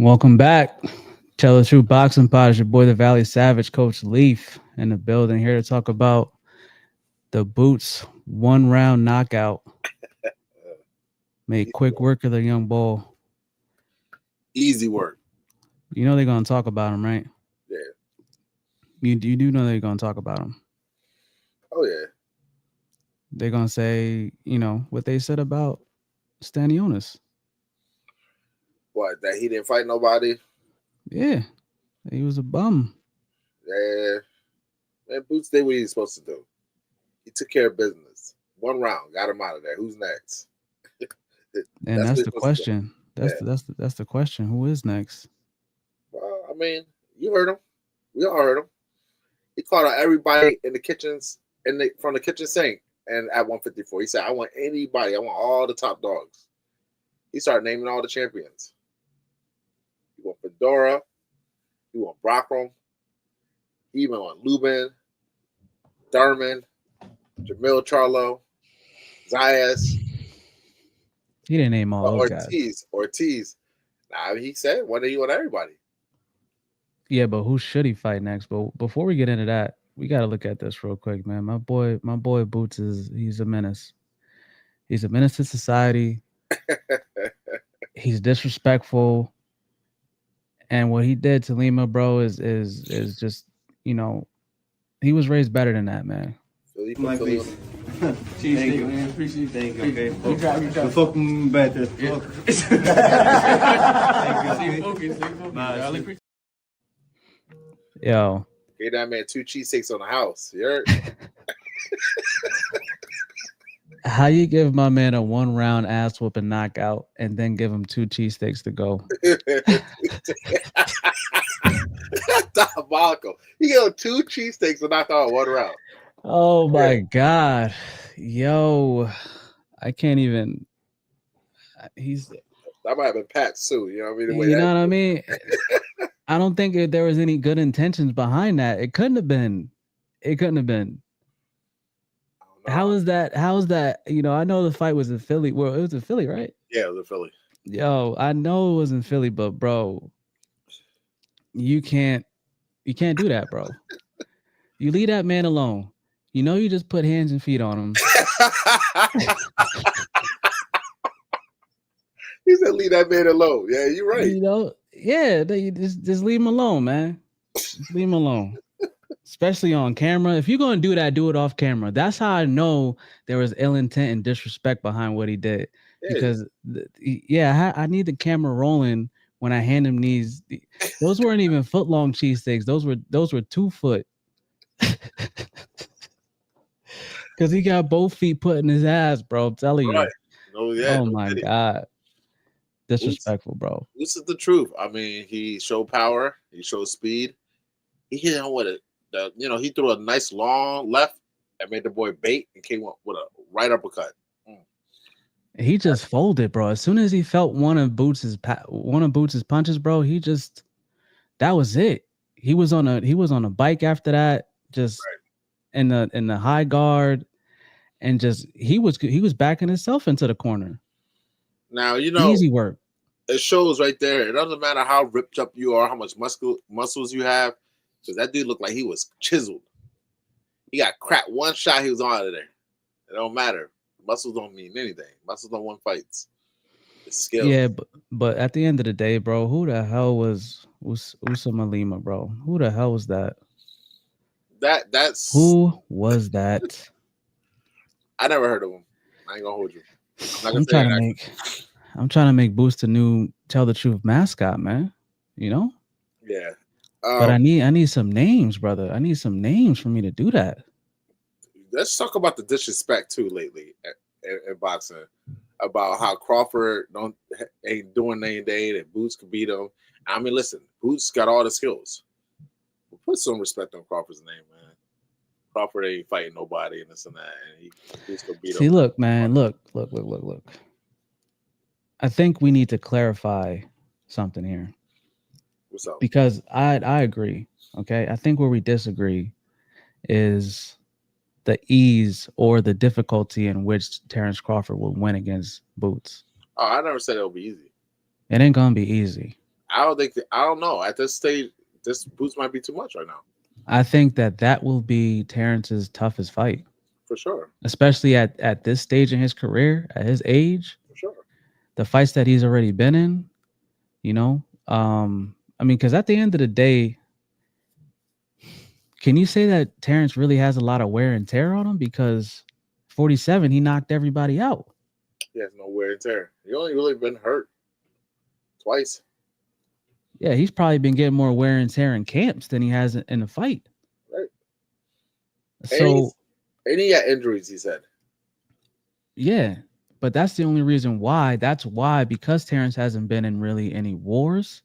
Welcome back. Tell the Truth Boxing Pod is your boy, the Valley Savage, Coach Leaf, in the building here to talk about the Boots 1 round knockout. Made quick work of the young bull. Easy work. You know they're going to talk about him, right? Yeah. You do know they're going to talk about him. Oh, yeah. They're going to say, what they said about Stanionis. What, that he didn't fight nobody? Yeah. He was a bum. Yeah. Man, Boots did what he was supposed to do. He took care of business. 1 round, got him out of there. Who's next? And that's the question. That's the question. Who is next? Well, I mean, you heard him. We all heard him. He called out everybody in the kitchens, from the kitchen sink, and at 154, he said, "I want anybody. I want all the top dogs." He started naming all the champions. You want Fedora. You want Brockram. He even want Lubin, Thurman, Jamil Charlo, Zayas. He didn't name all those guys. Ortiz. Nah, he said, "Why do you want everybody?" Yeah, but who should he fight next? But before we get into that, we got to look at this real quick, man. My boy Boots he's a menace. He's a menace to society. He's disrespectful, and what he did to Lima, bro, is just he was raised better than that, man. Thank you, man. Appreciate it. Thank you. Okay. You try. Fucking better. Yeah. Thank you. Yo. Gave that man 2 cheesesteaks on the house. You heard? How you give my man a 1 round ass whooping knockout and then give him 2 cheesesteaks to go? Diabolical. He got 2 cheesesteaks to knock out 1 round. Oh my God. Yo, I can't even. That might have been Pat Sue. You know what I mean? You know what I mean? I don't think there was any good intentions behind that. It couldn't have been. How is that? I know the fight was in Philly. Well, it was in Philly, right? Yeah, it was in Philly. Yo, I know it was in Philly, but bro, you can't do that, bro. You leave that man alone. You just put hands and feet on him. He said, "Leave that man alone." Yeah, you're right. Yeah, just leave him alone, man. Just leave him alone. Especially on camera. If you're going to do that, do it off camera. That's how I know there was ill intent and disrespect behind what he did. Yeah. Because, I need the camera rolling when I hand him these. Those weren't even foot-long cheesesteaks. Those were 2 foot. Because he got both feet put in his ass, bro. I'm telling you. Oh, my God. Disrespectful, bro. This is the truth. I mean, he showed power. He showed speed. He hit him with he threw a nice long left and made the boy bait and came up with a right uppercut. He just folded, bro. As soon as he felt one of Boots' punches, bro, that was it. He was on a bike after that, just in the high guard, and just he was backing himself into the corner. Now easy work. It shows right there. It doesn't matter how ripped up you are, how much muscles you have, because that dude looked like he was chiseled. He got cracked 1 shot, he was out of there. It don't matter. Muscles don't mean anything. Muscles don't win fights. It's skill. Yeah, but at the end of the day, bro, who the hell was Usama Lima, bro? Who the hell was that? Who was that? I never heard of him. I ain't gonna hold you. I'm trying to make Boost a new Tell the Truth mascot, man. Yeah. But I need some names, brother. I need some names for me to do that. Let's talk about the disrespect too lately in boxing. About how Crawford ain't doing anything, that Boots could beat him. I mean, listen, Boots got all the skills. Put some respect on Crawford's name, man. Crawford ain't fighting nobody and this and that, and Boots could beat him. See, look, man, look. I think we need to clarify something here. What's up? Because I agree. Okay, I think where we disagree is the ease or the difficulty in which Terrence Crawford will win against Boots. Oh, I never said it'll be easy. It ain't gonna be easy. I don't know. At this stage, this Boots might be too much right now. I think that will be Terrence's toughest fight, For sure. especially at this stage in his career, at his age. For sure. The fights that he's already been in, you know. I mean, because at the end of the day, can you say that Terrence really has a lot of wear and tear on him? Because 47, he knocked everybody out. He has no wear and tear. He only really been hurt twice. Yeah, he's probably been getting more wear and tear in camps than he has in the fight. Right. So, and he had injuries, he said. Yeah, but that's the only reason why. That's why, because Terrence hasn't been in really any wars.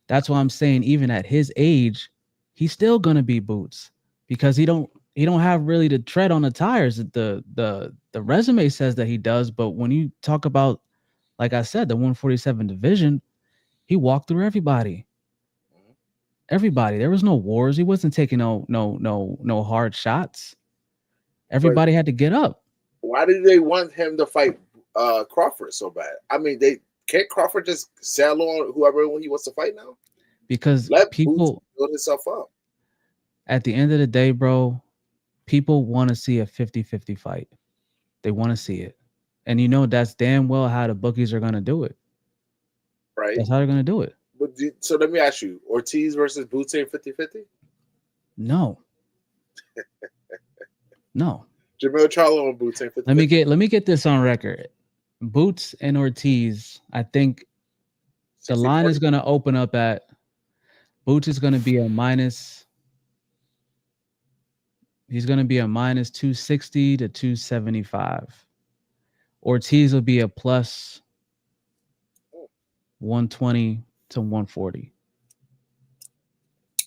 That's why I'm saying even at his age, he's still gonna be Boots because he don't have really the tread on the tires. The resume says that he does, but when you talk about, like I said, the 147 division, he walked through everybody. Everybody. There was no wars. He wasn't taking no hard shots. Everybody had to get up. Why did they want him to fight Crawford so bad? I mean, can't Crawford just sell on whoever he wants to fight now? Because let people Boots build himself up. At the end of the day, bro, people want to see a 50-50 fight. They want to see it. And you know that's damn well how the bookies are going to do it. Right. That's how they're going to do it. But so let me ask you, Ortiz versus Boots ain't 50-50? No. No. Jermell Charlo and Boots ain't 50-50? Let me get this on record. Boots and Ortiz, I think the line is going to open up at Boots is going to be a minus. He's going to be a minus 260 to 275. Ortiz will be a plus 120 to 140.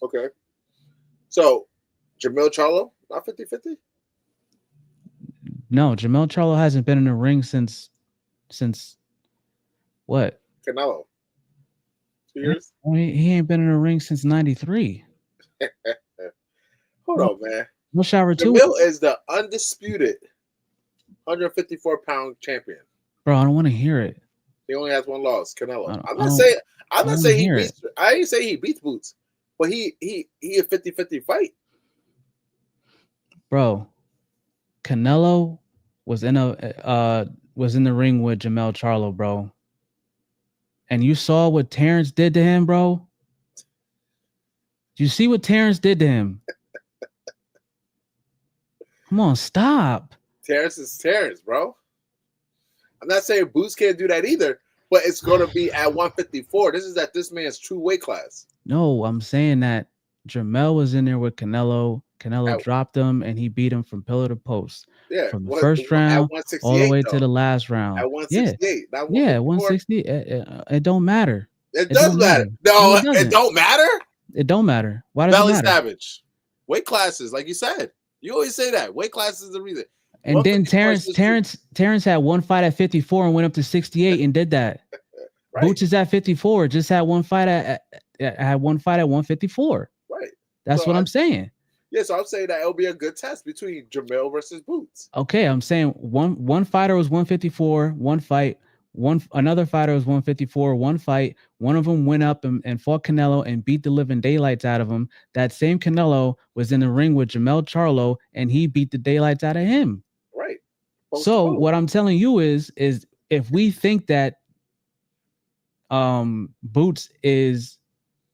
Okay. So, Jermell Charlo, not 50-50? No, Jermell Charlo hasn't been in the ring since what? Canelo. 2 years? I mean, he ain't been in the ring since 93. Hold on, man. No shower too. Jermell is the undisputed 154-pound champion. Bro, I don't want to hear it. He only has one loss, Canelo. I'm not saying he beats. I ain't say he beats Boots, but he a 50-50 fight. Bro, Canelo was in the ring with Jermell Charlo, bro. And you saw what Terrence did to him, bro. You see what Terrence did to him? Come on, stop. Terrence is Terrence, bro. I'm not saying Boots can't do that either, but it's going to be at 154. This is at this man's true weight class. No, I'm saying that Jermell was in there with Canelo. Canelo dropped him, and he beat him from pillar to post. Yeah, from the first round all the way to the last round. At 168. Yeah, 160. It don't matter. It does matter. No, it don't matter. It don't matter. Why does Belly it matter? Savage. Weight classes, like you said. You always say that. Weight classes is the reason. And then Terrence had one fight at 54 and went up to 68 and did that. Right. Boots is at 54. Just had one fight at 154. Right. That's what I'm saying. Yeah, so I'm saying that it'll be a good test between Jermell versus Boots. Okay, I'm saying one fighter was 154, one fight. Another fighter was 154, one fight. One of them went up and fought Canelo and beat the living daylights out of him. That same Canelo was in the ring with Jermell Charlo and he beat the daylights out of him. Right. So what I'm telling you is if we think that Boots is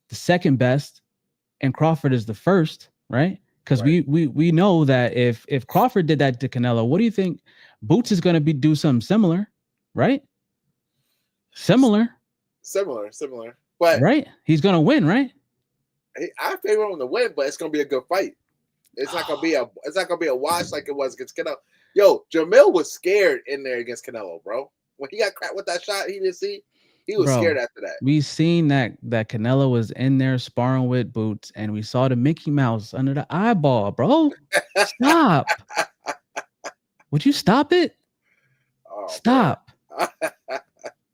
the second best and Crawford is the first, right? Because we know that if Crawford did that to Canelo, what do you think? Boots is going to do something similar, right? Similar. But right, he's going to win, right? I favor him to win, but it's going to be a good fight. It's not going to be a wash like it was against Canelo. Yo, Jermell was scared in there against Canelo, bro. When he got cracked with that shot, he didn't see. He was scared after that. We seen that Canelo was in there sparring with Boots, and we saw the Mickey Mouse under the eyeball, bro. Stop. Would you stop it? Oh, stop.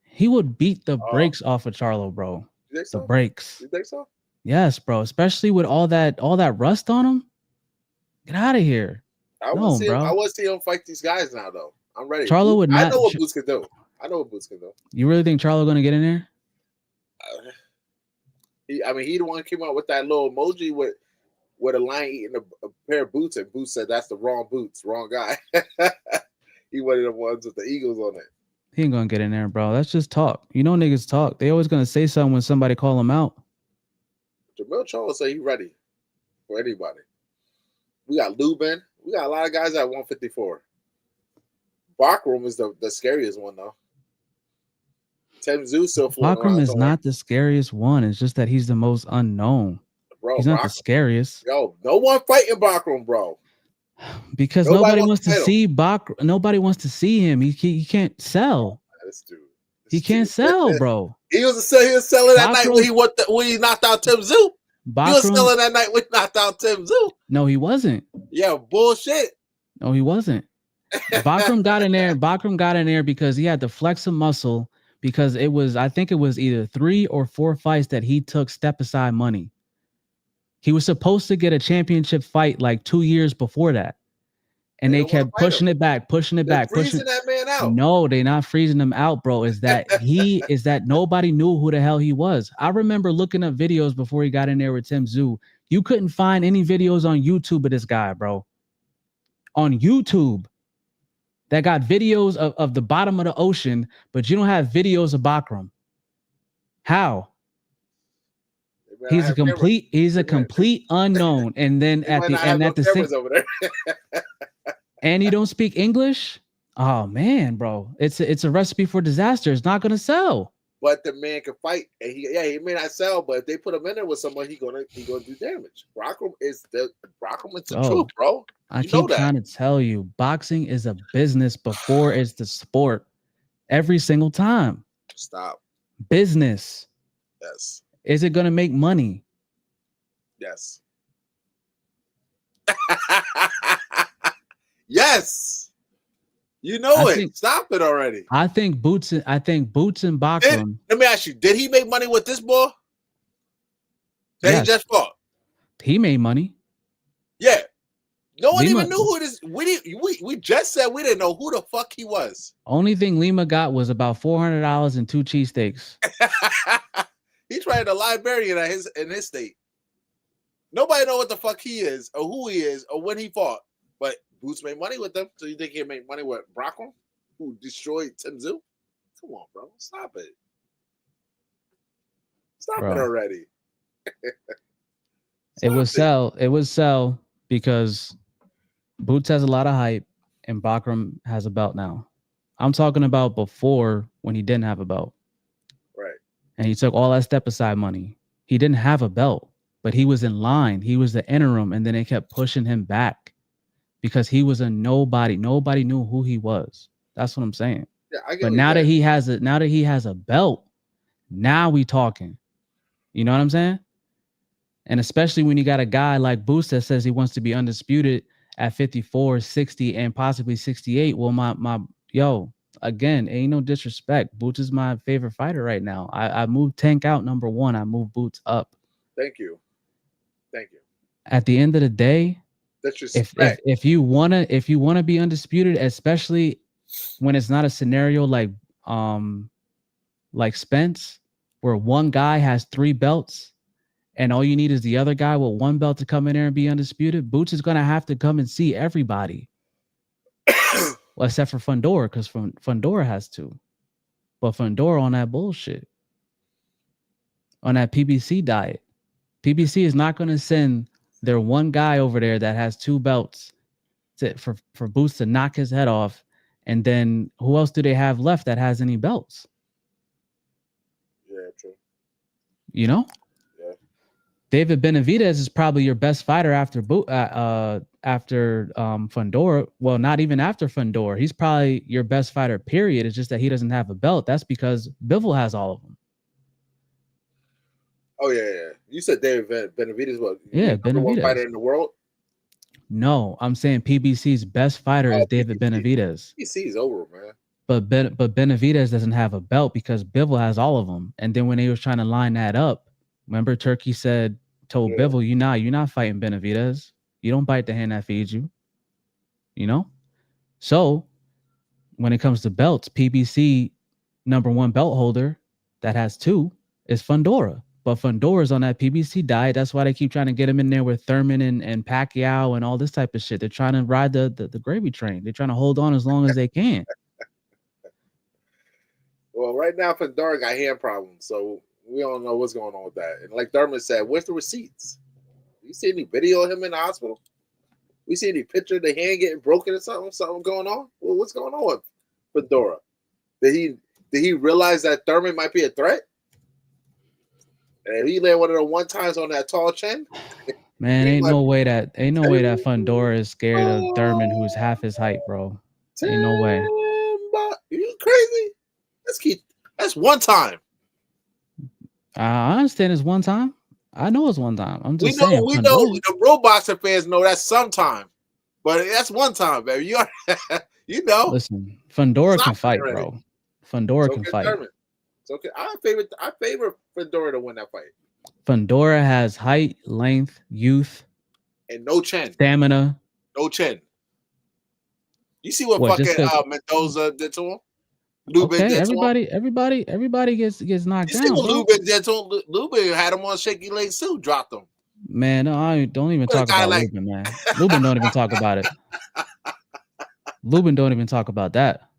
He would beat the brakes off of Charlo, bro. You think so? The brakes. You think so? Yes, bro. Especially with all that rust on him. Get out of here. I want to see him fight these guys now, though. I'm ready. Charlo would not. I know what Boots can do. You really think Charlo gonna get in there? He the one who came out with that little emoji with a lion eating a pair of boots, and Boots said that's the wrong boots, wrong guy. He one of the ones with the eagles on it. He ain't gonna get in there, bro. That's just talk. You know, niggas talk. They always gonna say something when somebody call them out. Jamil Charles say he ready for anybody. We got Lubin. We got a lot of guys at 154. Bakram is the scariest one though. Tim Tszyu still floating Bakram around is somewhere. not the scariest one. It's just that he's the most unknown. Bro, He's not the scariest. Yo, no one fighting Bakram, bro. Because nobody wants to see Bakram. Nobody wants to see him. He can't sell. This dude. He can't sell, bro. He was selling that night when he knocked out Tim Tszyu. He was selling that night when he knocked out Tim Tszyu. No, he wasn't. Yeah, bullshit. No, he wasn't. Bakram got in there. Bakram got in there because he had to flex a muscle because I think it was either 3 or 4 fights that he took step aside money. He was supposed to get a championship fight like 2 years before that. And they kept pushing it back. Freezing that man out. No, they're not freezing him out, bro. Is that nobody knew who the hell he was. I remember looking up videos before he got in there with Tim Tszyu. You couldn't find any videos on YouTube of this guy, bro. On YouTube. That got videos of the bottom of the ocean, but you don't have videos of Bakram. How? He's a complete unknown. And then at the and you don't speak English? Oh man, bro. It's a recipe for disaster. It's not gonna sell. But the man can fight, and he may not sell, but if they put him in there with someone, he gonna do damage. Bakram is the truth, bro. I keep trying to tell you, boxing is a business before it's the sport. Every single time. Stop. Business. Yes. Is it gonna make money? Yes. Yes. You know Stop it already. I think Boots and Bakram. Let me ask you, did he make money with this boy? That he just fought? He made money. Yeah. No one even knew who this. We just said we didn't know who the fuck he was. Only thing Lima got was about $400 and 2 cheesesteaks. He's trying to librarian in his state. Nobody know what the fuck he is, or who he is, or when he fought. But Boots made money with them. So you think he'll make money with Bakram, who destroyed Tim Tszyu? Come on, bro. Stop it. Stop it already. It would sell because Boots has a lot of hype and Bakram has a belt now. I'm talking about before when he didn't have a belt. Right. And he took all that step aside money. He didn't have a belt, but he was in line. He was the interim, and then they kept pushing him back because he was a nobody. Nobody knew who he was. That's what I'm saying. Yeah, I get but now that he has a belt, now we talking. You know what I'm saying? And especially when you got a guy like Boots that says he wants to be undisputed at 54, 60, and possibly 68. Well, again, ain't no disrespect. Boots is my favorite fighter right now. I moved Tank out number 1. I moved Boots up. Thank you. At the end of the day, if you wanna be undisputed, especially when it's not a scenario like Spence, where one guy has 3 belts and all you need is the other guy with 1 belt to come in there and be undisputed, Boots is gonna have to come and see everybody. Well, except for Fundora, because Fundora has 2. But Fundora on that bullshit. On that PBC diet. PBC is not gonna send their one guy over there that has 2 belts for Boots to knock his head off. And then who else do they have left that has any belts? Yeah, true. You know? Yeah. David Benavidez is probably your best fighter after Fundora. Well, not even after Fundora. He's probably your best fighter, period. It's just that he doesn't have a belt. That's because Bivol has all of them. Oh, yeah. You said David Benavidez was Benavidez. fighter in the world? No, I'm saying PBC's best fighter is David Benavidez. PBC is over, man. But Benavidez doesn't have a belt because Bivol has all of them. And then when they was trying to line that up, remember Turkey told Bivol, you're not fighting Benavidez. You don't bite the hand that feeds you. You know? So when it comes to belts, PBC number 1 belt holder that has 2 is Fundora. But Fundora's on that PBC diet. That's why they keep trying to get him in there with Thurman and Pacquiao and all this type of shit. They're trying to ride the gravy train. They're trying to hold on as long as they can. Well, right now, Fundora got hand problems, so we don't know what's going on with that. And like Thurman said, where's the receipts? You see any video of him in the hospital? We see any picture of the hand getting broken or something? Something going on? Well, what's going on with Fundora? Did he realize that Thurman might be a threat? And if he landed one of the one times on that tall chin, man, ain't no way that Fundora is scared of Thurman, who's half his height, bro. Ain't no way. You crazy? That's one time. I understand it's one time. I know it's one time. I'm just saying. We know the real boxer fans know that's sometime, but that's one time, baby. You know. Listen, Fundora can fight, bro. Fundora can fight. It's okay. I favor Fundora to win that fight. Fundora has height, length, youth, and no chin, stamina, no chin. You see what fucking Mendoza did to him? Lubin everybody gets knocked down. Lubin did to him. Lubin had him on shaky legs too. Dropped him. Man, no, I don't even talk about Lubin, man. Lubin don't even talk about it. Lubin don't even talk about that.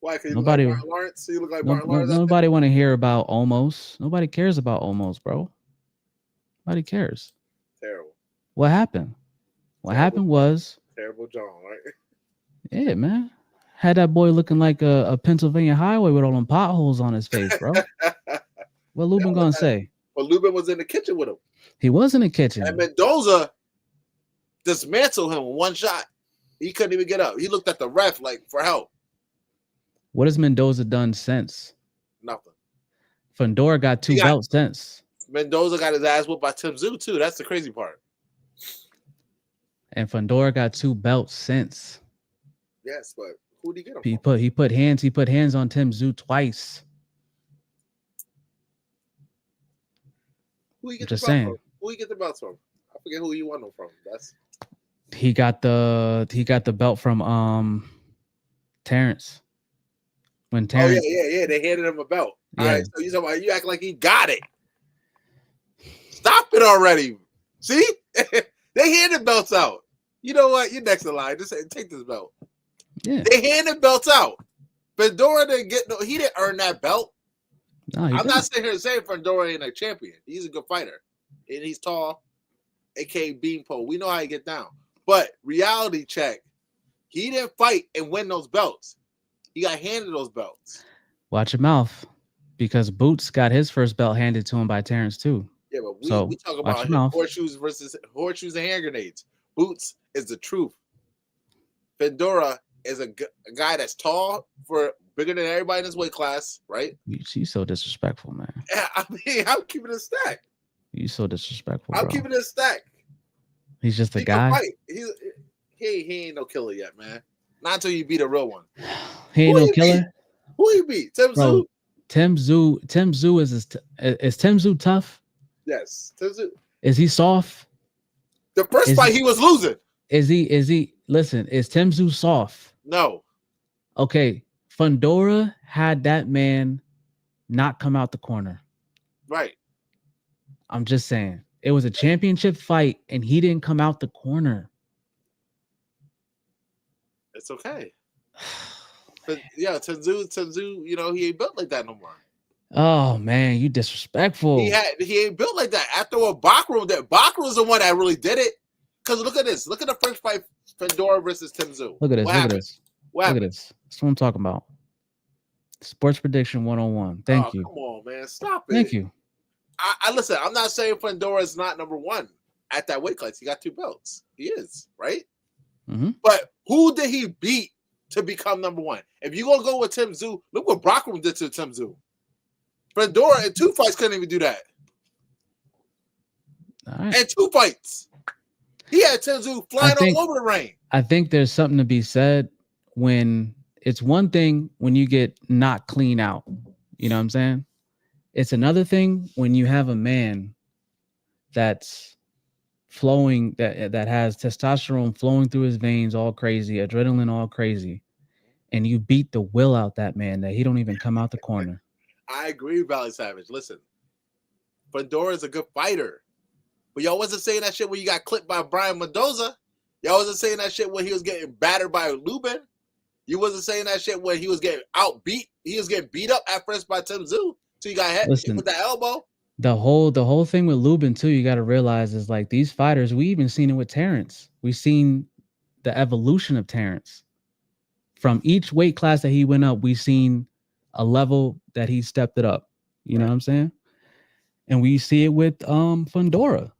Why? Nobody. Like Lawrence? You look like Lawrence. Nobody want to hear about Omos. Nobody cares about Omos, bro. Nobody cares. Terrible. What happened? What happened was terrible, John. Right? Yeah, man. Had that boy looking like a Pennsylvania highway with all them potholes on his face, bro. What Lubin gonna say? Well, Lubin was in the kitchen with him. He was in the kitchen. And Mendoza dismantled him with one shot. He couldn't even get up. He looked at the ref like for help. What has Mendoza done since? Nothing. Fundora got two belts since. Mendoza got his ass whooped by Tim Tszyu too. That's the crazy part. And Fundora got two belts since. Yes, but who did he get him from? He put hands on Tim Tszyu twice. Who you get the belt from? Who you get the belts from? I forget who you won them from. He got the belt from Terrence. When Terrence, yeah, they handed him a belt. All right, so you act like he got it. Stop it already. See, they handed belts out. You know what? You're next in line. Just take this belt. Yeah, they handed belts out. Fundora didn't get he didn't earn that belt. No, I'm not sitting here saying Fundora ain't a champion. He's a good fighter, and he's tall, aka Beanpole. We know how he get down. But reality check, he didn't fight and win those belts. He got handed those belts. Watch your mouth, because Boots got his first belt handed to him by Terrence too. Yeah, but we talk about horseshoes and hand grenades. Boots is the truth. Fundora is a guy that's tall, bigger than everybody in his weight class, right? She's so disrespectful, man. Yeah, I mean, I'm keeping it stacked. You so disrespectful. I'm keeping it stacked. He's just a guy. He ain't no killer yet, man. Not until you beat a real one. He ain't no killer. Who he beat? Tim Tszyu. Tim Tszyu is Tim Tszyu tough? Yes. Tim Tszyu. Is he soft? The first fight he was losing. Is he? Listen, is Tim Tszyu soft? No. Okay. Fundora had that man not come out the corner. Right. I'm just saying. It was a championship fight, and he didn't come out the corner. It's okay. But yeah, Tim Tszyu, you know, he ain't built like that no more. Oh man, you disrespectful. He ain't built like that. After a Bakram, was the one that really did it. Because look at this. Look at the first fight, Fundora versus Tim Tszyu. Look at this. Look at this. That's what I'm talking about. Sports prediction 101. Thank you. Come on, man. Stop it. Thank you. I listen, I'm not saying Fundora is not number one at that weight class. He got two belts. He is, right? Mm-hmm. But who did he beat to become number one? If you're going to go with Tim Tszyu, look what Bakram did to Tim Tszyu. Fundora in 2 fights couldn't even do that. All right. And 2 fights. He had Tim Tszyu flying all over the ring. I think there's something to be said when it's one thing when you get knocked clean out. You know what I'm saying? It's another thing when you have a man that's flowing, that has testosterone flowing through his veins all crazy, adrenaline all crazy, and you beat the will out that man that he don't even come out the corner. I agree, Valley Savage. Listen, Fundora is a good fighter. But y'all wasn't saying that shit when you got clipped by Brian Mendoza. Y'all wasn't saying that shit when he was getting battered by Lubin. You wasn't saying that shit when he was getting outbeat. He was getting beat up at first by Tim Tszyu. So you got hit with that elbow. The whole thing with Lubin too, you got to realize is like these fighters. We even seen it with Terrence. We've seen the evolution of Terrence. From each weight class that he went up, we've seen a level that he stepped it up. You know what I'm saying? And we see it with Fundora.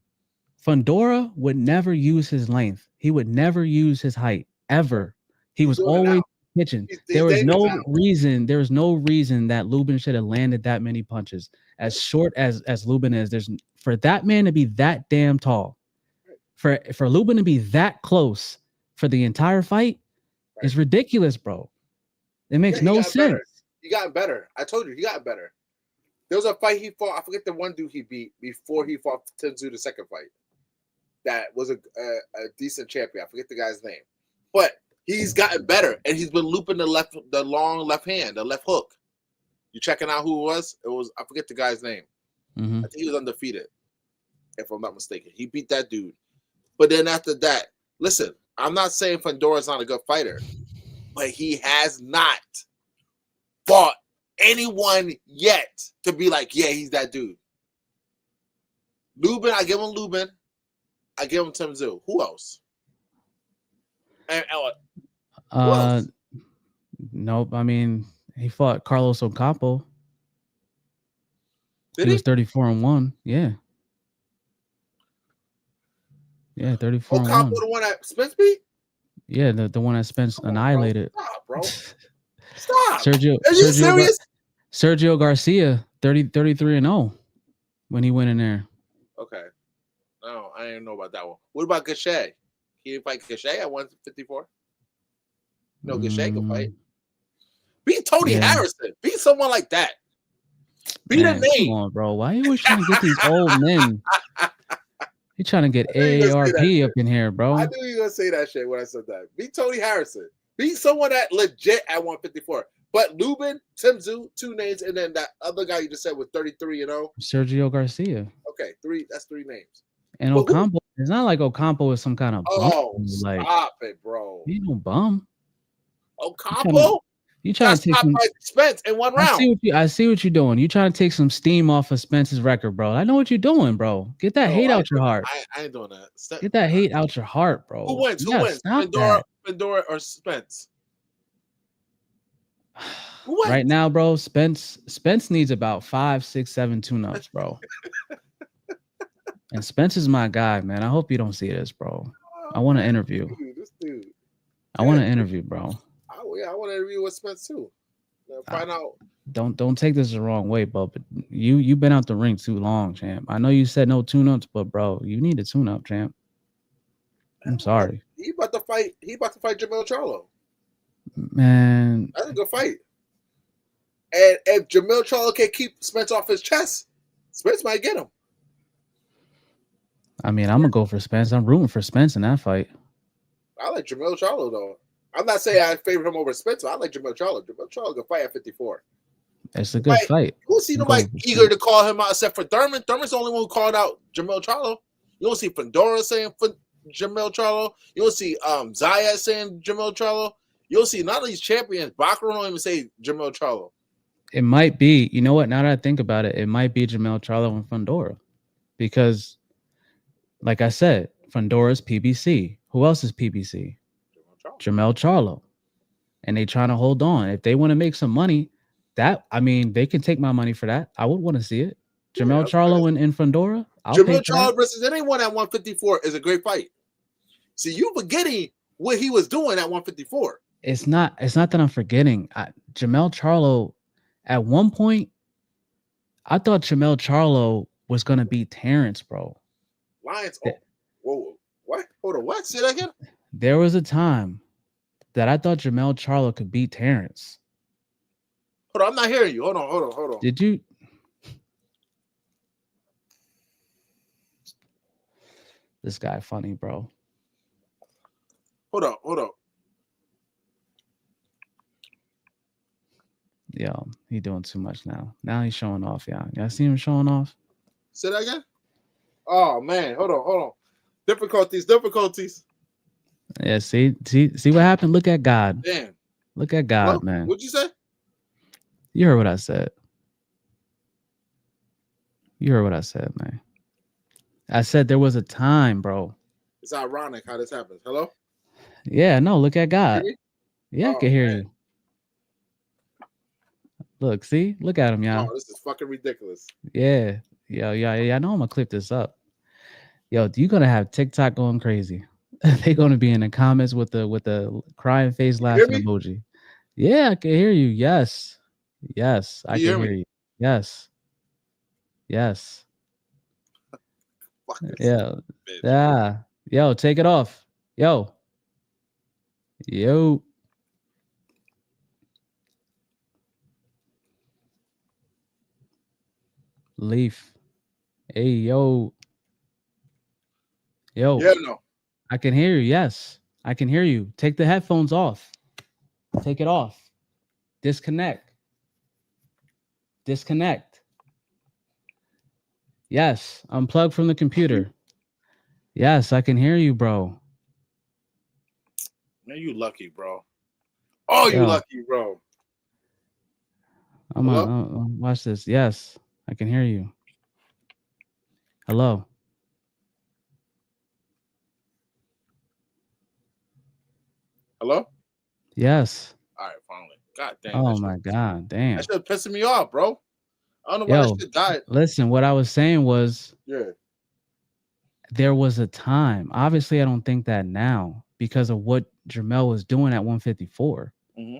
Fundora would never use his length. He would never use his height ever. He was always pitching. There was no reason that Lubin should have landed that many punches. As short as Lubin is, there's for that man to be that damn tall, for Lubin to be that close for the entire fight is ridiculous, bro. It makes no sense. Better. He got better. I told you, he got better. There was a fight he fought. I forget the one dude he beat before he fought Tim Tszyu the second fight. That was a decent champion. I forget the guy's name, but he's gotten better, and he's been looping the long left hand, the left hook. You checking out who it was? It was, I forget the guy's name. Mm-hmm. I think he was undefeated, if I'm not mistaken. He beat that dude. But then after that, listen, I'm not saying Fundora's not a good fighter, but he has not fought anyone yet to be like, yeah, he's that dude. Lubin, I give him Lubin. I give him Tim Tszyu. Who else? And, who else? Nope. I mean, he fought Carlos Ocampo. Did he was 34-1. Yeah. Yeah, 34-1. Ocampo, the one that Spence beat? Yeah, the one that Spence annihilated. Stop, bro. Stop. Sergio, are you serious? Sergio Garcia, 33-0 when he went in there. Okay. No, I didn't know about that one. What about Gachet? He didn't fight Gachet at 154? No, Gachet can fight. Beat Tony Harrison. Beat someone like that. Beat a name. Come on, bro. Why are you always trying to get these old men? You trying to get AARP up in here, bro. I knew you were going to say that shit when I said that. Beat Tony Harrison. Beat someone that legit at 154. But Lubin, Tim Tszyu, 2 names, and then that other guy you just said was 33-0. Sergio Garcia. Okay, that's 3 names. And but Ocampo, it's not like Ocampo is some kind of bum. Like, stop it, bro. He no bum. Ocampo? You trying to take some Spence in 1 round. I see what you're doing. You trying to take some steam off of Spence's record, bro. I know what you're doing, bro. Get that hate out your heart. I ain't doing that. Get that hate out your heart, bro. Who wins? Fundora or Spence? Right now, bro, Spence needs about 5, 6, 7 tune-ups, bro. And Spence is my guy, man. I hope you don't see this, bro. I want to interview. This dude. I want to interview, bro. I want to interview with Spence too. Find out. Don't take this the wrong way, but you've been out the ring too long, champ. I know you said no tune-ups, but bro, you need a tune-up, champ. I'm sorry. He about to fight Jermell Charlo. Man, that's a good fight. And if Jermell Charlo can keep Spence off his chest, Spence might get him. I mean, I'm gonna go for Spence. I'm rooting for Spence in that fight. I like Jermell Charlo though. I'm not saying I favor him over Spence, but I like Jermell Charlo. Jermell Charlo can fight at 54. It's a good fight. You don't see nobody eager to call him out except for Thurman. Thurman's the only one who called out Jermell Charlo. You don't see Fundora saying Jermell Charlo. You don't see Zayat saying Jermell Charlo. You don't see none of these champions. Baccarat don't even say Jermell Charlo. It might be, you know what? Now that I think about it, it might be Jermell Charlo and Fundora. Because, like I said, Fundora's PBC. Who else is PBC? Jermell Charlo. And they trying to hold on. If they want to make some money, they can take my money for that. I would want to see it. Jermell Charlo and Fundora. Jermell Charlo versus anyone at 154 is a great fight. See, you forgetting what he was doing at 154. It's not that I'm forgetting. Jermell Charlo, at one point, I thought Jermell Charlo was gonna beat Terrence, bro. Lions. Oh, whoa, what? Hold on, what? Say that again. There was a time that I thought Jermell Charlo could beat Terrence. Hold on, I'm not hearing you. Hold on. Did you? This guy funny, bro. Hold on. Yo, he doing too much now. Now he's showing off, y'all. Y'all see him showing off? Say that again. Oh man, hold on. Difficulties. Yeah, see what happened? Look at God. Damn. Look at God, Hello? man. What'd you say? You heard what I said. Man. I said there was a time, bro. It's ironic how this happens. Hello? Yeah, no, look at God. Hear me? Yeah, I Oh, can hear man. you. Look, see? Look at him, y'all. Oh, this is fucking ridiculous. Yeah. Yeah, I know I'm gonna clip this up. Yo, you're gonna have TikTok going crazy. They're gonna be in the comments with the crying face laughing me? emoji. Yeah, I can hear you. Yes, I You can hear hear me? you. Yes. Fuck this Yeah. bitch. Yeah. Yo, take it off. Yo. Leaf. Hey, yo. Yeah, no. I can hear you. Yes, I can hear you. Take the headphones off. Take it off. Disconnect. Yes, unplug from the computer. Yes, I can hear you, bro. Man, you lucky, bro. Oh, you lucky, bro. I'm on. Watch this. Yes, I can hear you. Hello. Hello? Yes. All right, finally. God damn. Oh my God, damn. That shit pissing me off, bro. I don't know why that shit died. Listen, what I was saying was Yeah. there was a time. Obviously, I don't think that now because of what Jermel was doing at 154. Mm-hmm.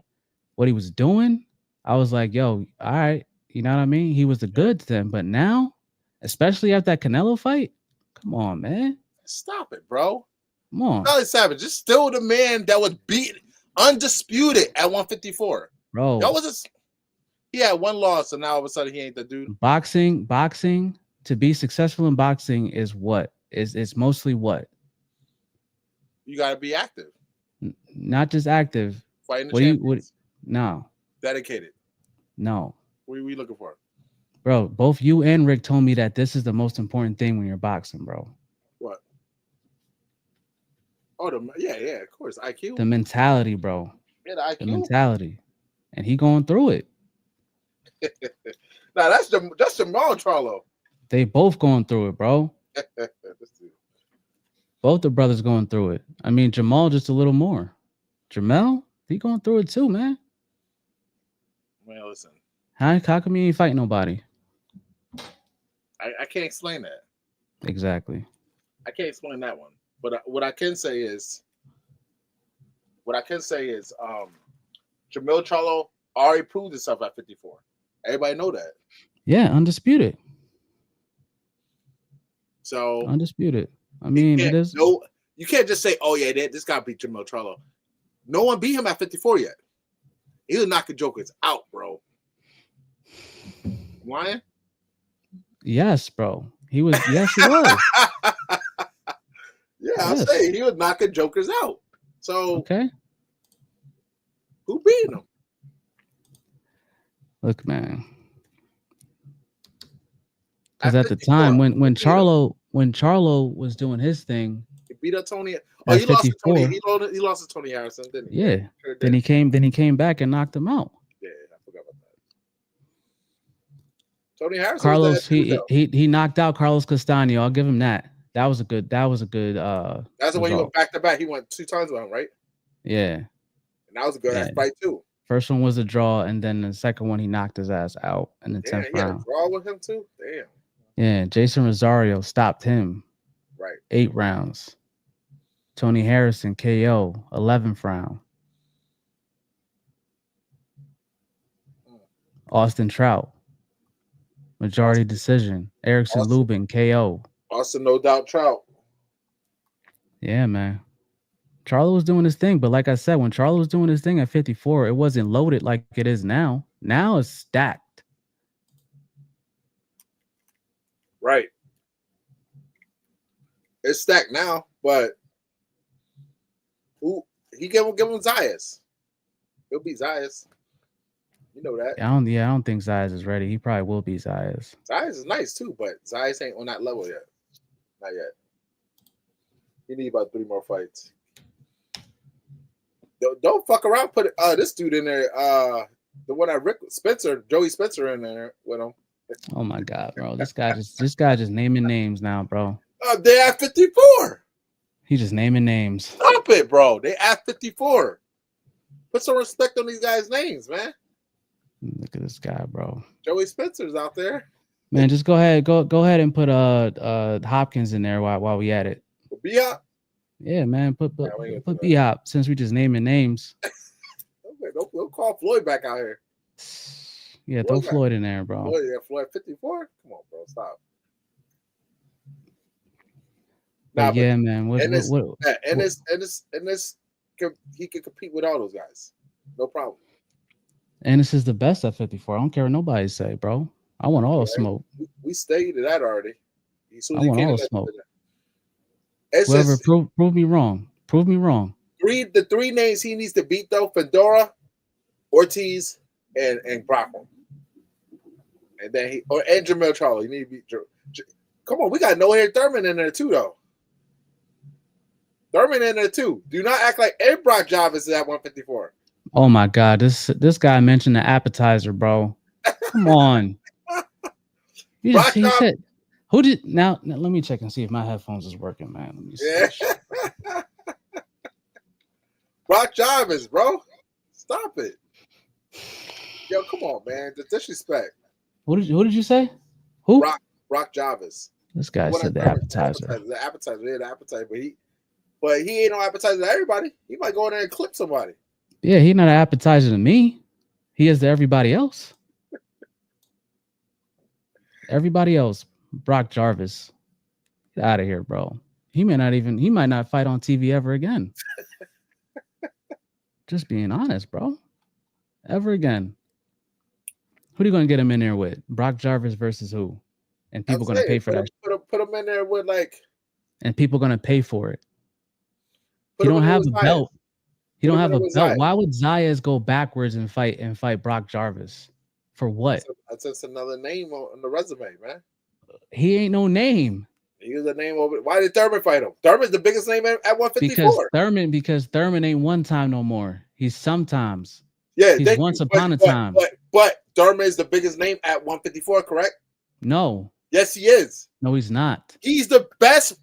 What he was doing, I was like, yo, all right. You know what I mean? He was the goods then. But now, especially after that Canelo fight, come on, man. Stop it, bro. Come on. Charlie Savage is still the man that was beat undisputed at 154. Bro. He had one loss, and now all of a sudden he ain't the dude. Boxing, to be successful in boxing is what? It's mostly what? You gotta be active. Not just active. Fighting the champions. No. Dedicated. No. What are we looking for? Bro, both you and Rick told me that this is the most important thing when you're boxing, bro. What? Oh, yeah, of course. IQ. The mentality, bro. Yeah, the IQ. The mentality. And he going through it. Nah, that's Jamal Charlo. They both going through it, bro. Both the brothers going through it. I mean, Jamal just a little more. Jermel, he going through it too, man. Man, listen. How come you ain't fight nobody? I can't explain that. Exactly. I can't explain that one. But what I can say is, Jamil Charlo already proved himself at 54. Everybody know that. Yeah, undisputed. So undisputed. I mean, it is. No, you can't just say, "Oh yeah, this guy beat Jamil Charlo." No one beat him at 54 yet. He was knocking jokers out, bro. Why? Yes, bro. He was. Yes, he was. Yeah, I'll say he was knocking jokers out. So okay, who beat him? Look, man. Because at the time when Charlo was doing his thing, he beat up Tony. Oh, he lost to Tony. He lost to Tony Harrison, didn't he? Yeah. Sure did. Then he came back and knocked him out. Yeah, I forgot about that. Tony Harrison. Carlos, he knocked out Carlos Castaño. I'll give him that. That was a good. That's the one he went back to back. He went 2 times with him, right? Yeah. And that was a good ass fight too. First one was a draw, and then the second one he knocked his ass out in the 10th round. He had a draw with him too. Damn. Yeah, Jason Rosario stopped him. Right. 8 rounds. Tony Harrison KO 11th round. Austin Trout majority decision. Erickson Lubin KO. Austin, no doubt, Trout. Yeah, man. Charlo was doing his thing, but like I said, when Charlo was doing his thing at 54, it wasn't loaded like it is now. Now it's stacked. Right. It's stacked now, but he give him Zayas. He'll beat Zayas. You know that. I don't think Zayas is ready. He probably will be Zayas. Zayas is nice too, but Zayas ain't on that level yet. Not yet. He need about 3 more fights. Don't fuck around. Put this dude in there. The one that Joey Spencer in there with him. Oh my god, bro! This guy just naming names now, bro. They at 54. He just naming names. Stop it, bro. They at 54. Put some respect on these guys' names, man. Look at this guy, bro. Joey Spencer's out there. Man, just go ahead and put Hopkins in there while we at it. B-Hop? Yeah, man. Put B-Hop since we just naming names. Don't call Floyd back out here. Yeah, throw Floyd in there, bro. Floyd 54? Come on, bro. Stop. Yeah, man. He can compete with all those guys. No problem. And this is the best at 54. I don't care what nobody say, bro. I want all the smoke. We stated that already. I want all the smoke. Whoever prove me wrong. Prove me wrong. The 3 names he needs to beat though: Fedora, Ortiz, and Brockman. And then and Jamel Charlo. You need to beat. Come on, we got No-Hair Thurman in there too, though. Thurman in there too. Do not act like Brock Jarvis is at 154. Oh my god, this guy mentioned the appetizer, bro. Come on. He said, who did now? Let me check and see if my headphones is working, man. Let me see. Yeah. Brock Jarvis, bro. Stop it. Yo, come on, man. The disrespect. Who did you say? Who? Brock Jarvis. This guy said the appetizer. The appetizer. Yeah, the appetizer. But he ain't no appetizer to everybody. He might go in there and clip somebody. Yeah, he's not an appetizer to me. He is to everybody else. Everybody else. Brock Jarvis. Get out of here, bro. He might not fight on TV ever again. Just being honest, bro. Ever again. Who are you going to get him in there with? Brock Jarvis versus who? And people going to pay for that. Put him in there with and people going to pay for it. He don't have a belt. He don't have a belt. Why would Zayas go backwards and fight Brock Jarvis? For what? That's just another name on the resume, man. He ain't no name. He was a name over. Why did Thurman fight him? Thurman's the biggest name at 154. Because Thurman ain't one time no more. He's sometimes. Yeah, he's once upon a time. But Thurman is the biggest name at 154, correct? No. Yes, he is. No, he's not. He's the best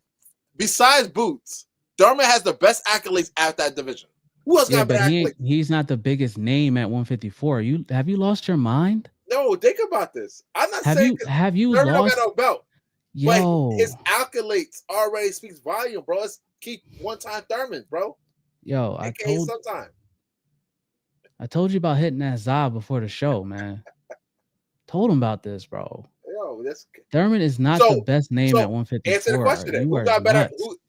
besides Boots. Thurman has the best accolades at that division. Who else got better accolades? He's not the biggest name at 154. Have you lost your mind? No, think about this. I'm not saying have you Thurman lost? Don't got no belt. Yo. But his accolades already speaks volume, bro. Let's keep one-time Thurman, bro. Yo, I told you about hitting that Za before the show, man. Told him about this, bro. Yo, Thurman is not the best name at 154. Answer the question.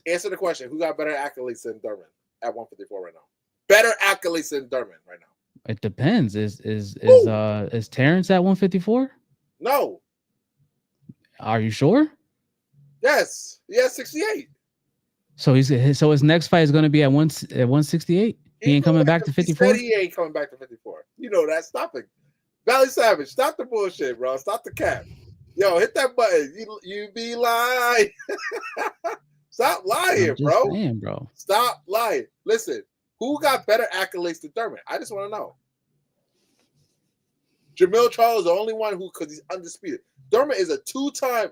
Answer the question. Who got better accolades than Thurman at 154 right now? Better accolades than Thurman right now. It depends. Is Terrence at 154? No. Are you sure? Yes. He has 68. So his next fight is going to be at 168. He ain't coming back to 54. He ain't coming back to 54. You know that. Stop it, Valley Savage. Stop the bullshit, bro. Stop the cap. Yo, hit that button. You be lying. Stop lying, bro. Saying, bro. Stop lying. Listen, who got better accolades than Thurman? I just want to know. Jamel Charlo is the only one because he's undisputed. Thurman is a 2-time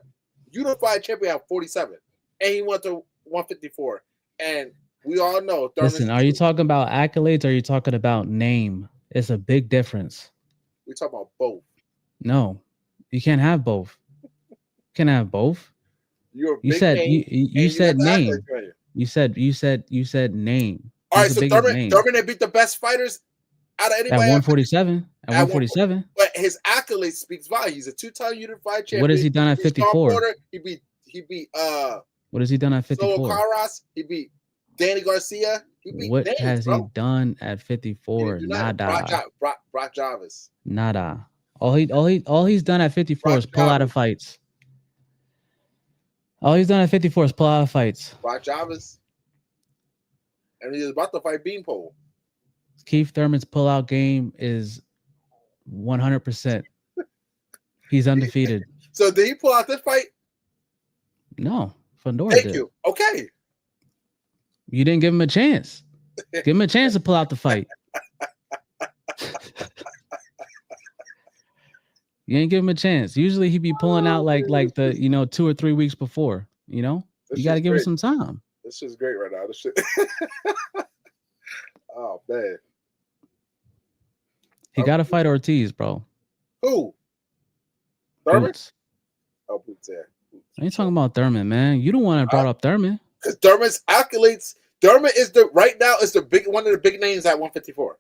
unified champion at 47, and he went to 154. And we all know. Listen, are you talking about accolades or are you talking about name? It's a big difference. We're talking about both. No, you can't have both. You can't have both. You said name. You said name. All right, so Thurman beat the best fighters out of anybody at 147. At 147. But his accolades speaks volume. He's a 2-time unified champion. What has he done at 54? He beat what has he done at 54? Solo Carras. He beat Danny Garcia. What has he done at 54? Nada. Brock Jarvis. Nada. All he's done at 54 is pull out of fights. All he's done at 54 is pull out of fights. Brock Jarvis. And he's about to fight Beanpole. Keith Thurman's pull-out game is 100%. He's undefeated. So did he pull out this fight? No, Fundora Thank did. you. Okay. You didn't give him a chance. Give him a chance to pull out the fight. You ain't give him a chance. Usually he'd be pulling out like the 2 or 3 weeks before. You know, you got to give him some time. This shit's great right now. This shit. Oh man. He got to fight Ortiz, bro. Who? Thurman? Boots. Oh, Boots, yeah. Boots. I ain't talking about Thurman, man. You don't want to brought up Thurman. Because Thurman's accolades. Thurman is right now one of the big names at 154.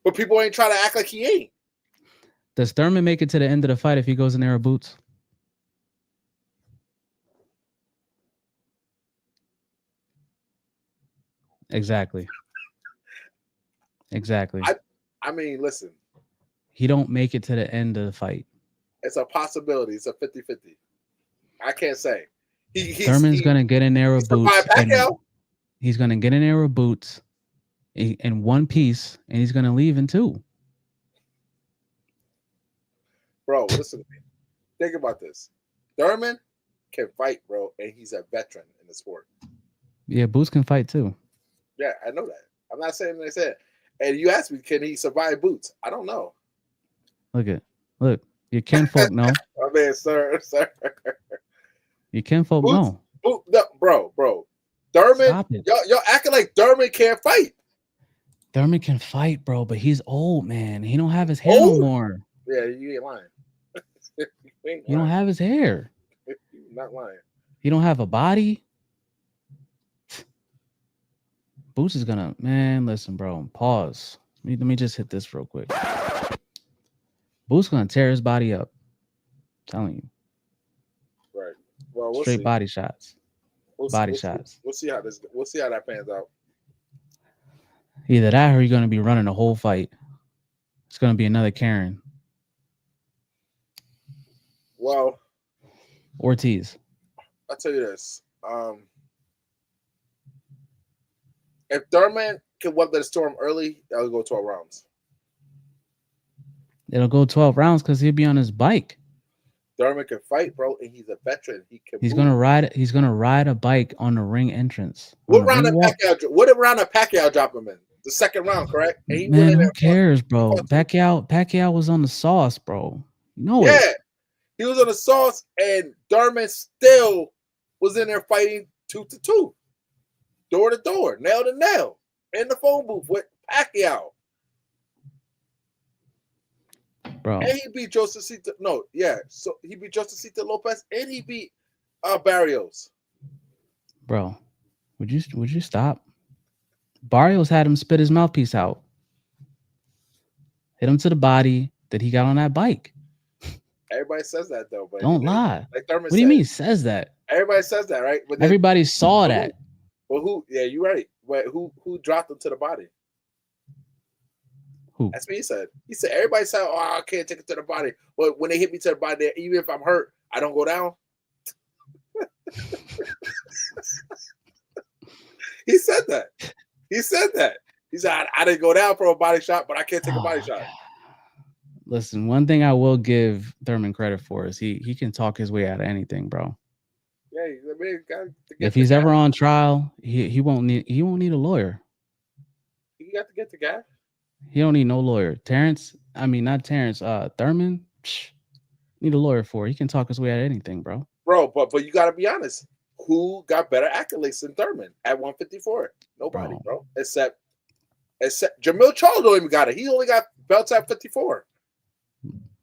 But people ain't trying to act like he ain't. Does Thurman make it to the end of the fight if he goes in there with Boots? Exactly. I mean, listen. He don't make it to the end of the fight. It's a possibility. It's a 50-50. I can't say. Thurman's going to get in there with Boots. He's going to get in there with Boots in one piece, and he's going to leave in two. Bro, listen to me. Think about this. Thurman can fight, bro, and he's a veteran in the sport. Yeah, Boots can fight too. Yeah, I know that. I'm not saying they said. And you asked me, can he survive Boots? I don't know. Look, your kinfolk know. I mean, sir. Your kinfolk know. No, bro. Thurman, y'all acting like Thurman can't fight. Thurman can fight, bro, but he's old, man. He don't have his hair no more. Yeah, you ain't lying. You don't have his hair. You're not lying. He don't have a body. Boots is gonna, man, listen, bro. Pause. Let me just hit this real quick. Boots gonna tear his body up. I'm telling you. Right. Well, we'll straight see. Body shots. Body shots. We'll see how that pans out. Either that or you're gonna be running the whole fight. It's gonna be another Karen. Well, Ortiz. I'll tell you this. If Thurman can weather the storm early, that'll go 12 rounds. It'll go 12 rounds because he'll be on his bike. Thurman can fight, bro, and he's a veteran. He's gonna ride a bike on the ring entrance. What round did Pacquiao drop him in? The second round, correct? Man, who cares, bro? Pacquiao was on the sauce, bro. You know yeah. it. He was on the sauce, and Thurman still was in there fighting 2-2. Door to door, nail to nail, in the phone booth with Pacquiao. Bro. And he beat Josecito. No, yeah. So he beat Josecito Lopez, and he beat Barrios. Bro, would you stop? Barrios had him spit his mouthpiece out. Hit him to the body that he got on that bike. Everybody says that though, but don't lie. Like Thurman what do you mean says that? Everybody says that, right? But everybody saw that. Well, who? Yeah, you're right. But who dropped him to the body? Who? That's what he said. He said everybody said, "Oh, I can't take it to the body." But when they hit me to the body, even if I'm hurt, I don't go down. He said that. He said I didn't go down for a body shot, but I can't take a body shot. Listen, one thing I will give Thurman credit for is he can talk his way out of anything, bro. Yeah, I mean, if he's ever on trial, he won't need a lawyer. He got to get the guy. He don't need no lawyer. Thurman, need a lawyer for. He can talk his way out of anything, bro. Bro, but you got to be honest. Who got better accolades than Thurman at 154? Nobody, bro. Except Jamil Charlo don't even got it. He only got belts at 54.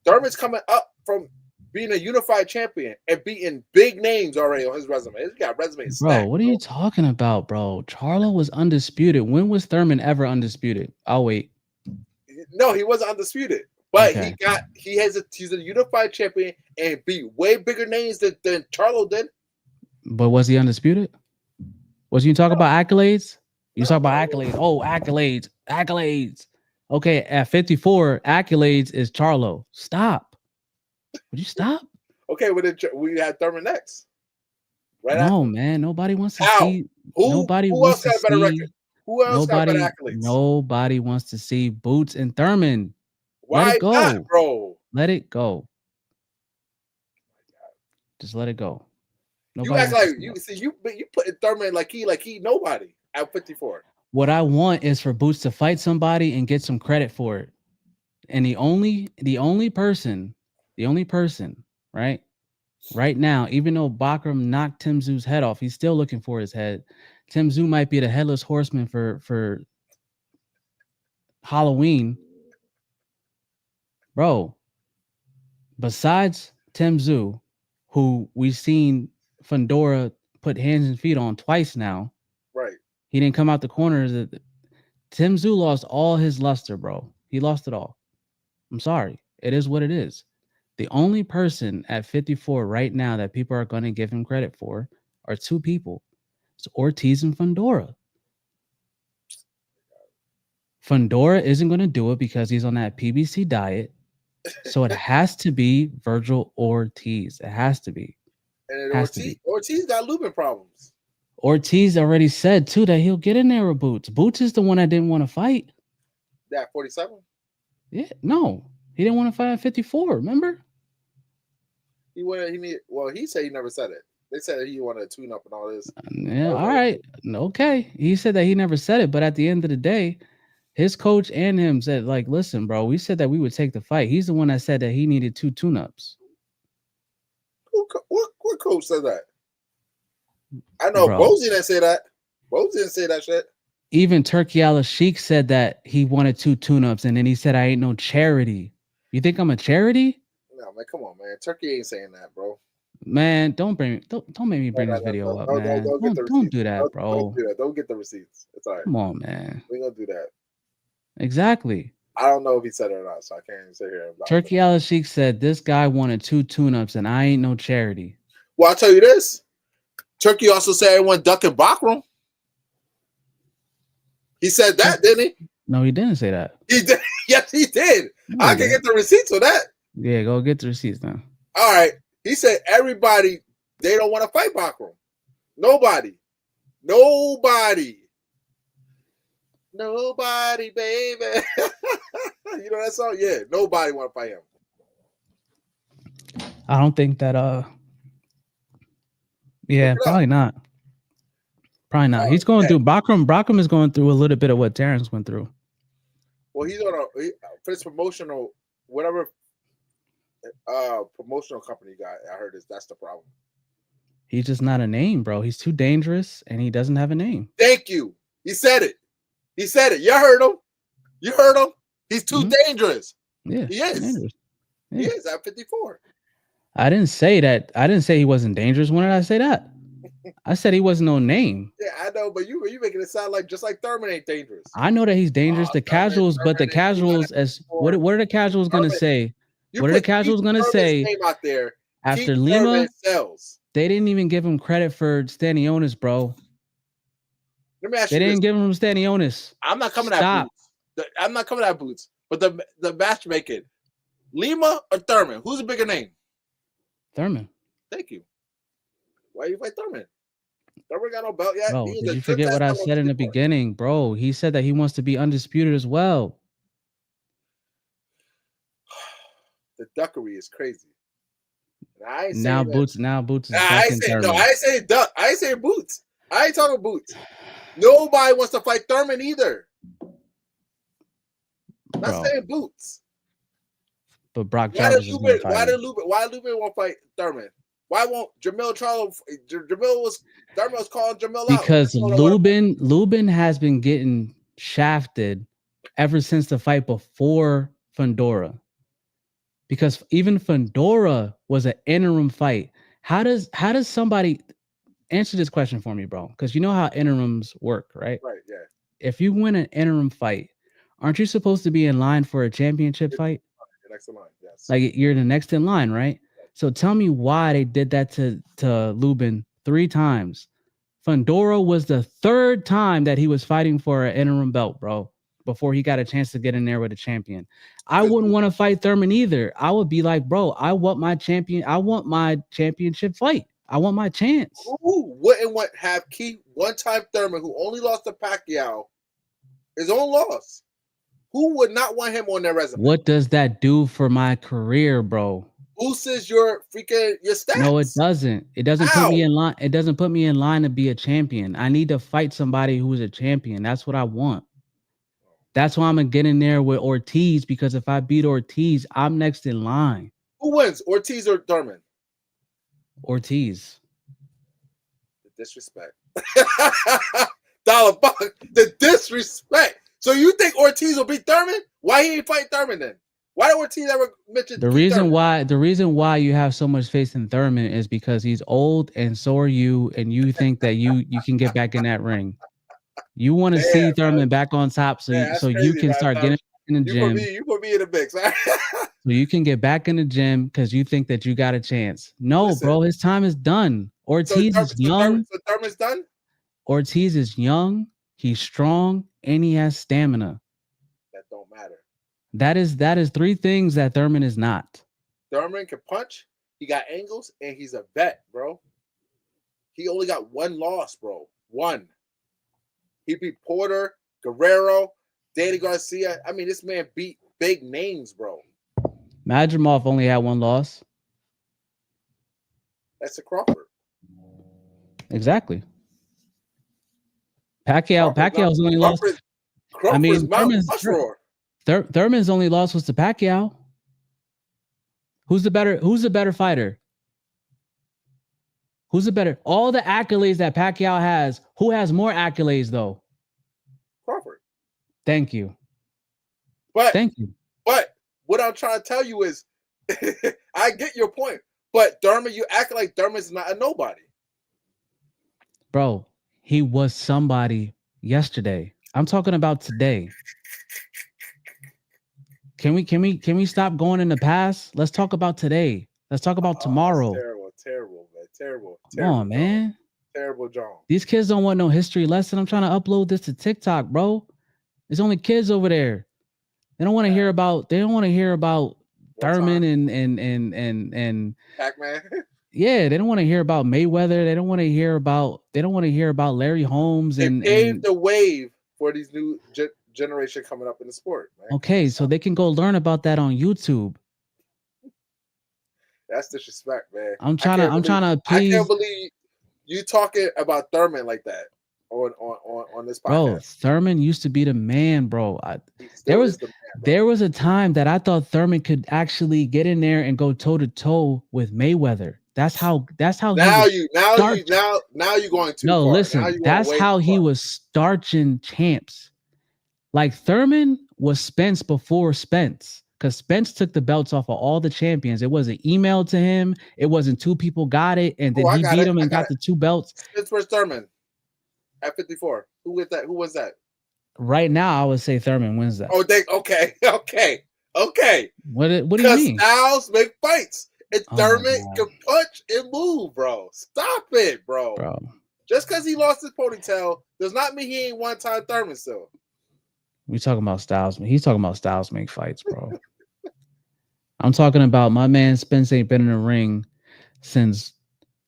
Thurman's coming up from being a unified champion and beating big names already on his resume. He's got resumes. Bro, what are you talking about, bro? Charlo was undisputed. When was Thurman ever undisputed? I'll wait. No, he wasn't undisputed. But he's a unified champion and beat way bigger names than Charlo did. But was he undisputed? Was you talking about accolades? You talk about accolades. Oh, accolades. Okay, at 54, accolades is Charlo. Stop. Would you stop? Okay, we had Thurman next. Right? No, man. Nobody wants to see. Who else got a better record? Who else got better accolades? Nobody wants to see Boots and Thurman. Why not, bro? Let it go. Just let it go. Nobody you act like you putting Thurman like he nobody at 54. What I want is for Boots to fight somebody and get some credit for it. And the only person, right now, even though Bakram knocked Tim Tszયુ's head off, he's still looking for his head. Tim Tszyu might be the headless horseman for Halloween. Bro, besides Tim Tszyu, who we've seen Fundora put hands and feet on twice now. Right. He didn't come out the corners. Tim Tszyu lost all his luster, bro. He lost it all. I'm sorry. It is what it is. The only person at 54 right now that people are going to give him credit for are two people. It's Ortiz and Fundora. Fundora isn't going to do it because he's on that PBC diet. So it has to be Virgil Ortiz. It has to be. And Ortiz got Lubin problems. Ortiz already said, too, that he'll get in there with Boots. Boots is the one that didn't want to fight. That 47? Yeah, no. He didn't want to fight at 54, remember? He said he never said it. They said he wanted a tune-up and all this. Yeah, all right. Okay. He said that he never said it, but at the end of the day, his coach and him said, like, listen, bro, we said that we would take the fight. He's the one that said that he needed 2 tune-ups. What coach said that? I know Bozy didn't say that. Bozy didn't say that shit. Even Turki Al-Sheikh said that he wanted 2 tune-ups, and then he said, I ain't no charity. You think I'm a charity? No, man, come on, man. Turkey ain't saying that, bro. Man, don't make me bring this video up, man. Don't do that, bro. Don't do that. Don't get the receipts. It's all right. Come on, man. We ain't gonna do that. Exactly. I don't know if he said it or not, so I can't even sit here. Turki Al-Sheikh said this guy wanted 2 tune-ups, and I ain't no charity. Well, I'll tell you this. Turkey also said everyone ducking Bakram. He said that, didn't he? No, he didn't say that. He did. Yes, he did. No, I can get the receipts for that. Yeah, go get the receipts now. All right. He said everybody, they don't want to fight Bakram. Nobody, baby. You know that song? Yeah, nobody want to fight him. I don't think that. Yeah, probably not. Probably not. He's going through Bakram is going through a little bit of what Terrence went through. Well, he's on for his promotional, whatever promotional company guy. I heard that's the problem. He's just not a name, bro. He's too dangerous, and he doesn't have a name. Thank you. He said it. You heard him. He's too dangerous. Yeah, he is. Dangerous. Yeah. He is at 54. I didn't say that. I didn't say he wasn't dangerous. When did I say that? I said he wasn't no name. Yeah, I know, but you making it sound like just like Thurman ain't dangerous. I know that he's dangerous. The casuals, but the casuals, as what are the casuals gonna say? What are the casuals gonna say out there after Lima? They didn't even give him credit for Stanionis, bro. Let me ask you. They didn't give him Stanionis. I'm not coming at Boots. I'm not coming at Boots. But the matchmaking, Lima or Thurman? Who's a bigger name? Thurman. Thank you. Why you fight Thurman? Thurman got no belt yet. Bro, did you forget what I said in the beginning, bro? He said that he wants to be undisputed as well. The duckery is crazy. Now Boots is I ain't saying duck. I ain't saying Boots. I ain't talking Boots. Nobody wants to fight Thurman either. I'm not saying Boots. But Brock Jarvis is going to fight him. Why Lubin won't fight Thurman? Why won't Thurman was calling Jamil out? Because Lubin has been getting shafted ever since the fight before Fundora. Because even Fundora was an interim fight. How does somebody answer this question for me, bro? Because you know how interims work, right? Right, yeah. If you win an interim fight, aren't you supposed to be in line for a championship fight? Next in line, yes. Like you're the next in line, right? So tell me why they did that to Lubin 3 times. Fundora was the 3rd time that he was fighting for an interim belt, bro, before he got a chance to get in there with a champion. I wouldn't want to fight Thurman either. I would be like, bro, I want my championship fight. I want my chance. Who wouldn't have one-time Thurman who only lost to Pacquiao, his own loss? Who would not want him on their resume? What does that do for my career, bro? Boosts your stats. No, it doesn't. It doesn't put me in line. It doesn't put me in line to be a champion. I need to fight somebody who's a champion. That's what I want. That's why I'm gonna get in there with Ortiz, because if I beat Ortiz, I'm next in line. Who wins, Ortiz or Thurman? Ortiz. The disrespect. Dollar buck. The disrespect. So you think Ortiz will beat Thurman? Why he ain't fight Thurman then? Why did Ortiz ever mention the reason why you have so much faith in Thurman is because he's old and so are you, and you think that you can get back in that ring. You want to see Thurman back on top, so you can start getting in the gym. You put me in the mix. So you can get back in the gym because you think that you got a chance. No, bro, his time is done. Ortiz is young. So Thurman's done? Ortiz is young, he's strong, and he has stamina. That don't matter. That is three things that Thurman is not. Thurman can punch, he got angles, and he's a vet, bro. He only got one loss, bro. One. He beat Porter, Guerrero, Danny Garcia. I mean, this man beat big names, bro. Madrimov only had one loss. That's a Crawford. Exactly. Pacquiao's only lost. I mean, Thurman's only loss was to Pacquiao. Who's the better fighter? Who's the better? All the accolades that Pacquiao has, who has more accolades though? Crawford. Thank you. Thank you. But what I'm trying to tell you is, I get your point. But Thurman, you act like Thurman's not a nobody. Bro, he was somebody yesterday. I'm talking about today. Can we stop going in the past? Let's talk about today. Let's talk about tomorrow. Terrible, man. Terrible. Come on, man. Terrible, John. These kids don't want no history lesson. I'm trying to upload this to TikTok, bro. There's only kids over there. They don't want to hear about. They don't want to hear about Thurman and Pac-Man. Yeah, they don't want to hear about Mayweather. They don't want to hear about. They don't want to hear about Larry Holmes. They paved the wave for these new generation coming up in the sport, man. Okay, so they can go learn about that on YouTube. That's disrespect, man. I'm trying to please. I can't believe you talking about Thurman like that on this podcast. Bro, Thurman used to be the man, bro. There was a time that I thought Thurman could actually get in there and go toe to toe with Mayweather. That's how now you're going too no far. Listen, that's how he was starching champs. Like Thurman was Spence before Spence, because Spence took the belts off of all the champions. It wasn't emailed to him. It wasn't two people got it, and then he beat him and got the two belts. Spence versus Thurman at 54. Who was that? Who was that? Right now, I would say Thurman wins that. Oh, okay. What do you mean? Styles make fights. And Thurman can punch and move, bro. Stop it, bro. Just because he lost his ponytail does not mean he ain't one-time Thurman still. We talking about Styles. He's talking about Styles make fights, bro. I'm talking about my man Spence ain't been in the ring since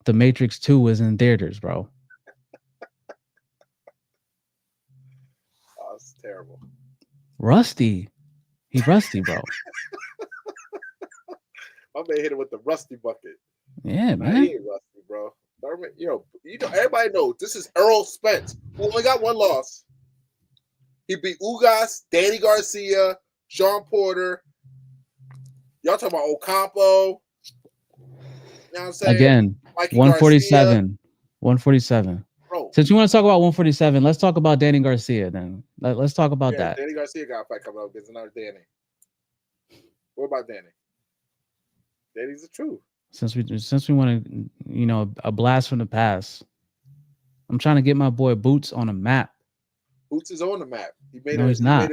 The Matrix 2 was in theaters, bro. Oh, that's terrible. Rusty. He's rusty, bro. My man hit him with the rusty bucket. Yeah, man. He ain't rusty, bro. Thurman, you know, everybody knows this is Errol Spence, who only got one loss. He beat Ugas, Danny Garcia, Sean Porter. Y'all talking about Ocampo. You know what I'm saying? Again, Mikey 147. Garcia. 147. Bro. Since you want to talk about 147, let's talk about Danny Garcia then. Let's talk about that. Danny Garcia got a fight coming up against another Danny. What about Danny? Danny's the truth. Since we want to, a blast from the past. I'm trying to get my boy Boots on a map. Boots is on the map. He's not.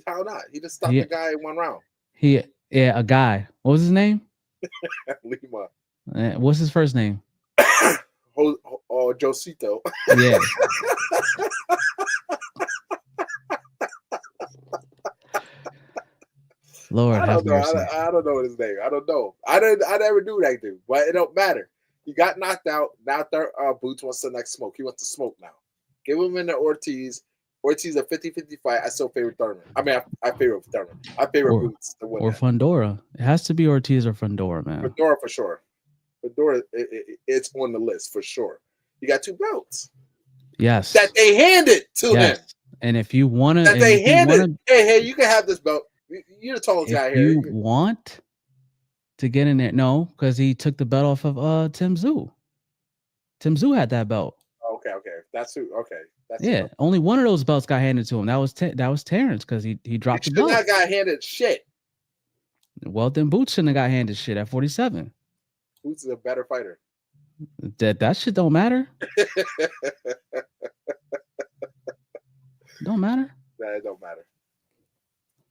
How not? He just stopped the guy in one round. A guy. What was his name? Lima. What's his first name? Josito. Yeah. Lord, I don't know his name. I don't know. I never knew that dude, but it don't matter. He got knocked out. Now Boots wants the next smoke. He wants to smoke now. Give him in the Ortiz. Ortiz a 50-50 fight, I still favor Thurman. I mean, I favor Thurman. I favor Boots to win. Or Fundora. It has to be Ortiz or Fundora, man. Fundora for sure. Fundora, it's on the list for sure. You got 2 belts. Yes. That they handed to him. And if you want to, that they handed, hey, you can have this belt. You're the tallest guy here. You want to get in there? No, because he took the belt off of Tim Tszyu. Tim Tszyu had that belt. Okay. That's who. Okay. That's only one of those belts got handed to him. That was Terrence because he dropped the belt. That got handed shit. Well, then Boots shouldn't have got handed shit at 47. Boots is a better fighter. That shit don't matter. Don't matter. Nah, it don't matter.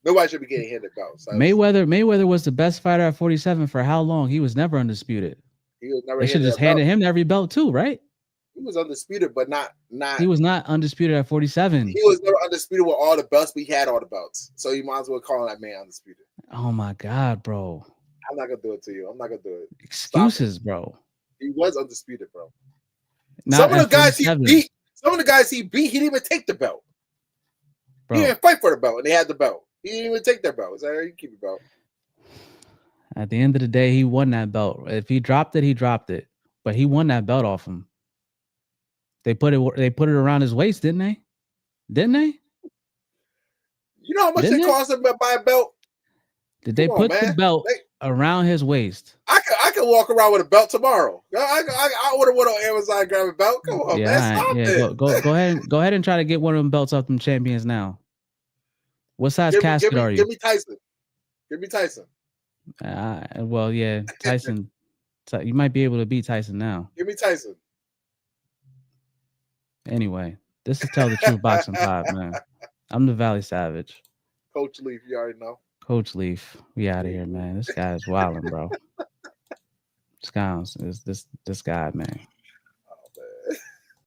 Nobody should be getting handed belts. Mayweather was the best fighter at 47 for how long? He was never undisputed. He was never. They should just handed him every belt too, right? He was undisputed, but not. He was not undisputed at 47. He was never undisputed with all the belts, but he had all the belts. So you might as well call that man undisputed. Oh my God, bro. I'm not gonna do it to you. I'm not gonna do it. Excuses, bro. He was undisputed, bro. Not some of the guys 47. he beat, he didn't even take the belt. Bro. He didn't fight for the belt, and they had the belt. He didn't even take their belt. So you keep your belt. At the end of the day, he won that belt. If he dropped it, he dropped it. But he won that belt off him. They put it around his waist, didn't they? Didn't they? You know how much it cost him to buy a belt? Did they put the belt around his waist? I can walk around with a belt tomorrow. I order one on Amazon and grab a belt. Come on, man. Stop it. Go ahead and try to get one of them belts off them champions now. What size casket are you? Give me Tyson. Give me Tyson. Well, yeah, Tyson. You might be able to beat Tyson now. Give me Tyson. Anyway, this is Tell the Truth Boxing Pod, man. I'm the Valley Savage. Coach Leaf, you already know. Coach Leaf, we out of here, man. This guy's wilding, bro. This guy, man.